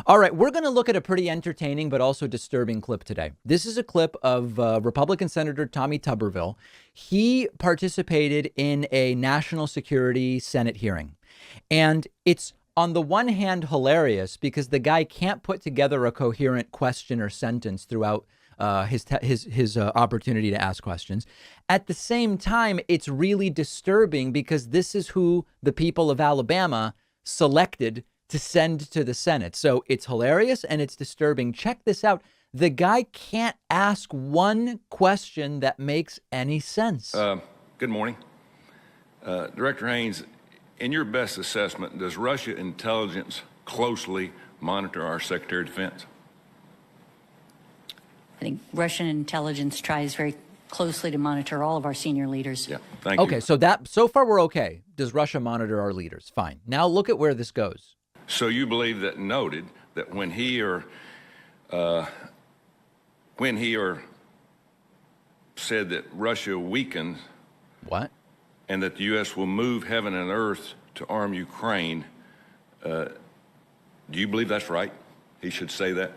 All right, we're going to look at a pretty entertaining but also disturbing clip today. This is a clip of Republican Senator Tommy Tuberville. He participated in a national security Senate hearing. And it's on the one hand hilarious because the guy can't put together a coherent question or sentence throughout his opportunity to ask questions. At the same time, it's really disturbing because this is who the people of Alabama selected to send to the Senate. So it's hilarious and it's disturbing. Check this out. The guy can't ask one question that makes any sense. Good morning. Director Haynes, in your best assessment, does Russia intelligence closely monitor our Secretary of Defense? I think Russian intelligence tries very closely to monitor all of our senior leaders. Yeah, thank you. Okay, so far we're okay. Does Russia monitor our leaders? Fine. Now look at where this goes. So you believe that noted that when he or said that Russia weakened What? and that the U.S. will move heaven and earth to arm Ukraine, do you believe that's right? He should say that?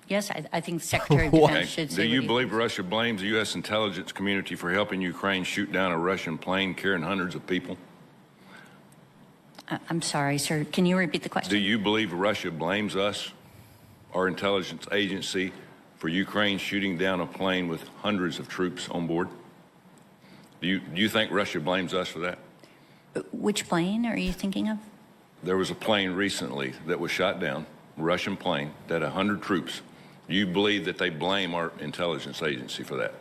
Yes, I think the Secretary of Defense should say. Do you believe Russia blames the U.S. intelligence community for helping Ukraine shoot down a Russian plane carrying hundreds of people? I'm sorry, sir. Can you repeat the question? Do you believe Russia blames us, our intelligence agency, for Ukraine shooting down a plane with hundreds of troops on board? Do you think Russia blames us for that? Which plane are you thinking of? There was a plane recently that was shot down, a Russian plane, that 100 troops. Do you believe that they blame our intelligence agency for that?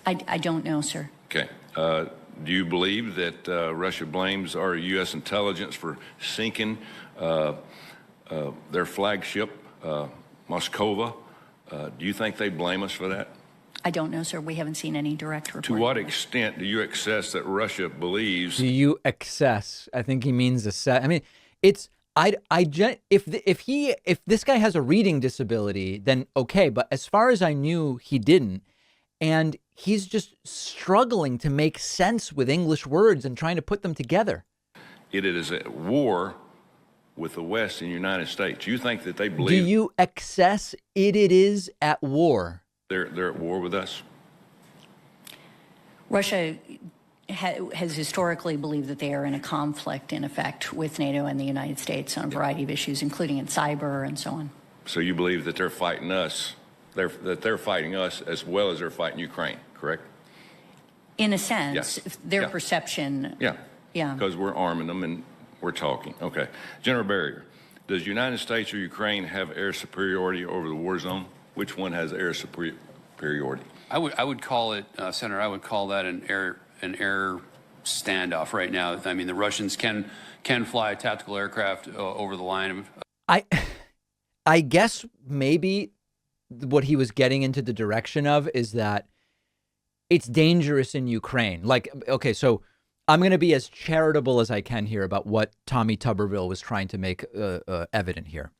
I don't know, sir. Okay. Do you believe that Russia blames our U.S. intelligence for sinking their flagship, Moskova? Do you think they blame us for that? I don't know, sir. We haven't seen any direct report. To what extent do you access that Russia believes? Do you access? I think he means assess. I mean, it's if this guy has a reading disability, then okay. But as far as I knew, he didn't, and he's just struggling to make sense with English words and trying to put them together. It is at war with the West in the United States. You think that they believe? Do you access it? It is at war. They're at war with us. Russia has historically believed that they are in a conflict, in effect, with NATO and the United States on a variety of issues, including in cyber and so on. So you believe that they're fighting us, that they're fighting us as well as they're fighting Ukraine, correct? In a sense, Yeah. their Yeah. perception. Yeah. Yeah. Because we're arming them and we're talking. Okay. General Barrier, does the United States or Ukraine have air superiority over the war zone? Which one has air superiority? I would call it, Senator, I would call that an air standoff right now. I mean, the Russians can fly tactical aircraft over the line. I guess maybe what he was getting into the direction of is that it's dangerous in Ukraine. Like, okay, so I'm going to be as charitable as I can here about what Tommy Tuberville was trying to make evident here.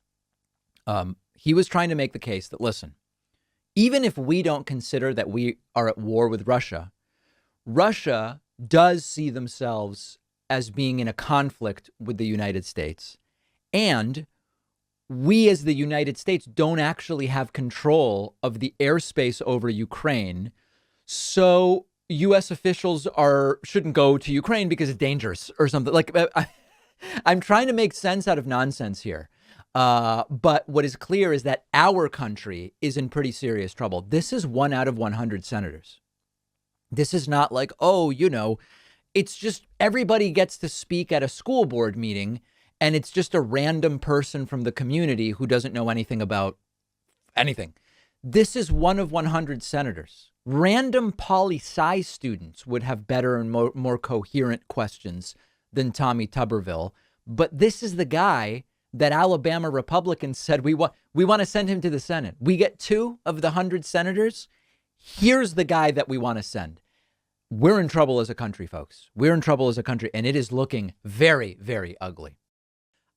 He was trying to make the case that, listen, even if we don't consider that we are at war with Russia, Russia does see themselves as being in a conflict with the United States. And we as the United States don't actually have control of the airspace over Ukraine. So U.S. officials shouldn't go to Ukraine because it's dangerous or something. Like, I'm trying to make sense out of nonsense here. But what is clear is that our country is in pretty serious trouble. This is 1 out of 100 senators. This is not like, oh, it's just everybody gets to speak at a school board meeting and it's just a random person from the community who doesn't know anything about anything. This is 1 of 100 senators. Random poli-sci students would have better and more coherent questions than Tommy Tuberville. But this is the guy that Alabama Republicans said we want to send him to the Senate. We get 2 of the 100 senators. Here's the guy that we want to send. We're in trouble as a country, folks. We're in trouble as a country, and it is looking very, very ugly.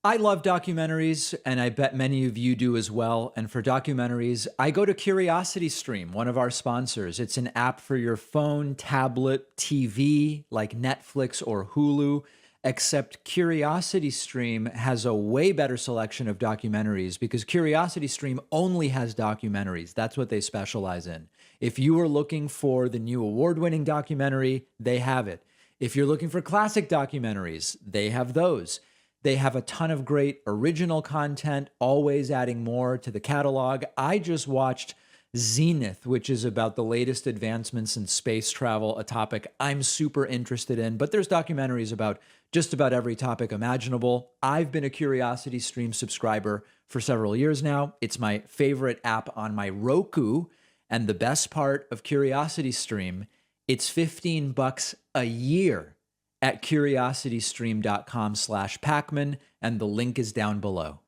I love documentaries, and I bet many of you do as well. And for documentaries, I go to CuriosityStream, one of our sponsors. It's an app for your phone, tablet, TV, like Netflix or Hulu. except CuriosityStream has a way better selection of documentaries because CuriosityStream only has documentaries. That's what they specialize in. If you are looking for the new award-winning documentary, they have it. If you're looking for classic documentaries, they have those. They have a ton of great original content, always adding more to the catalog. I just watched Zenith, which is about the latest advancements in space travel, a topic I'm super interested in, but there's documentaries about just about every topic imaginable. I've been a CuriosityStream subscriber for several years now. It's my favorite app on my Roku, and the best part of CuriosityStream, it's $15 a year at curiositystream.com/Pacman, and the link is down below.